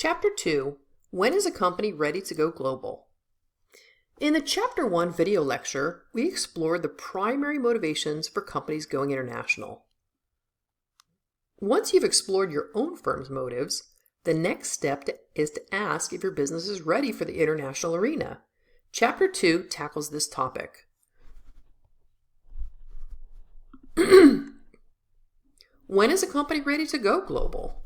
Chapter 2, When is a Company Ready to Go Global? In the Chapter 1 video lecture, we explored the primary motivations for companies going international. Once you've explored your own firm's motives, the next step is to ask if your business is ready for the international arena. Chapter 2 tackles this topic. When is a company ready to go global?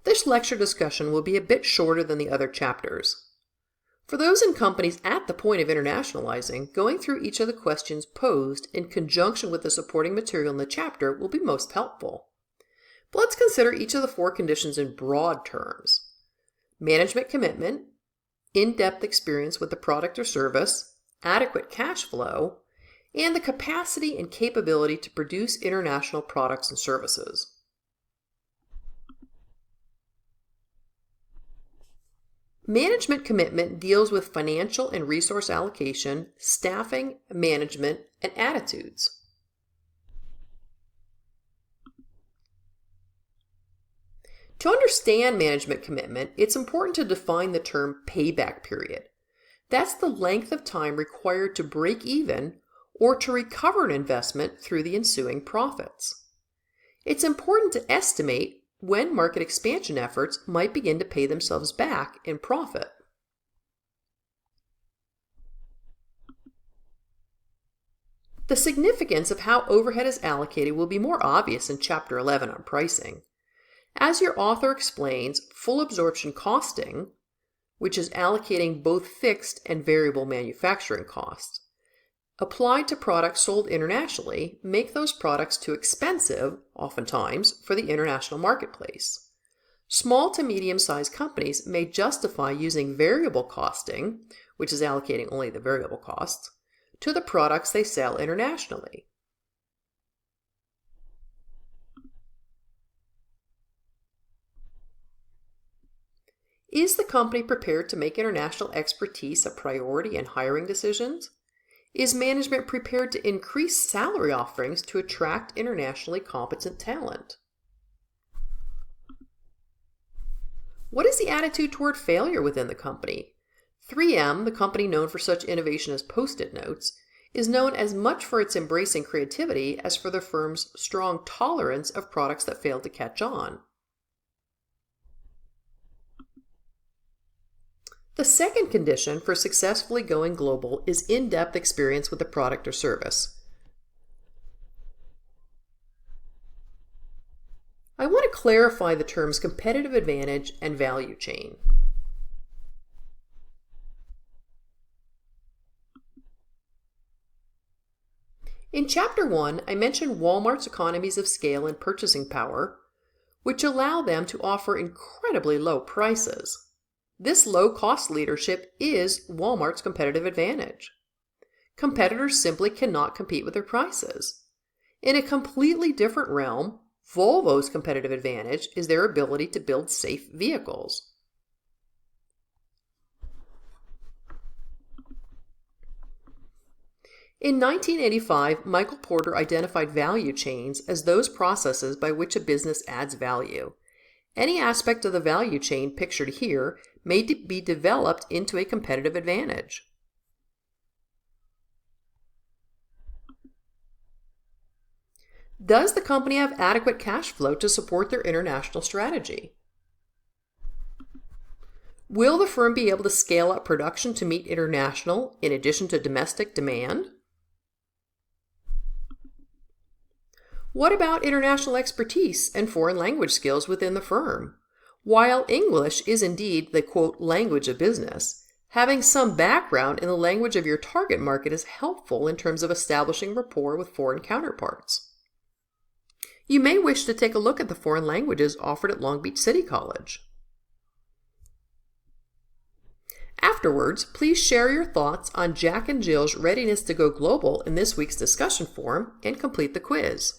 This lecture discussion will be a bit shorter than the other chapters. For those in companies at the point of internationalizing, going through each of the questions posed in conjunction with the supporting material in the chapter will be most helpful. But let's consider each of the 4 conditions in broad terms. Management commitment, in-depth experience with the product or service, adequate cash flow, and the capacity and capability to produce international products and services. Management commitment deals with financial and resource allocation, staffing, management, and attitudes. To understand management commitment, it's important to define the term payback period. That's the length of time required to break even or to recover an investment through the ensuing profits. It's important to estimate when market expansion efforts might begin to pay themselves back in profit. The significance of how overhead is allocated will be more obvious in Chapter 11 on pricing. As your author explains, full absorption costing, which is allocating both fixed and variable manufacturing costs, applied to products sold internationally, make those products too expensive, oftentimes, for the international marketplace. Small to medium-sized companies may justify using variable costing, which is allocating only the variable costs, to the products they sell internationally. Is the company prepared to make international expertise a priority in hiring decisions? Is management prepared to increase salary offerings to attract internationally competent talent? What is the attitude toward failure within the company? 3M, the company known for such innovation as Post-it notes, is known as much for its embracing creativity as for the firm's strong tolerance of products that fail to catch on. The second condition for successfully going global is in-depth experience with the product or service. I want to clarify the terms competitive advantage and value chain. In Chapter 1, I mentioned Walmart's economies of scale and purchasing power, which allow them to offer incredibly low prices. This low-cost leadership is Walmart's competitive advantage. Competitors simply cannot compete with their prices. In a completely different realm, Volvo's competitive advantage is their ability to build safe vehicles. In 1985, Michael Porter identified value chains as those processes by which a business adds value. Any aspect of the value chain pictured here may be developed into a competitive advantage. Does the company have adequate cash flow to support their international strategy? Will the firm be able to scale up production to meet international in addition to domestic demand? What about international expertise and foreign language skills within the firm? While English is indeed the, quote, language of business, having some background in the language of your target market is helpful in terms of establishing rapport with foreign counterparts. You may wish to take a look at the foreign languages offered at Long Beach City College. Afterwards, please share your thoughts on Jack and Jill's readiness to go global in this week's discussion forum and complete the quiz.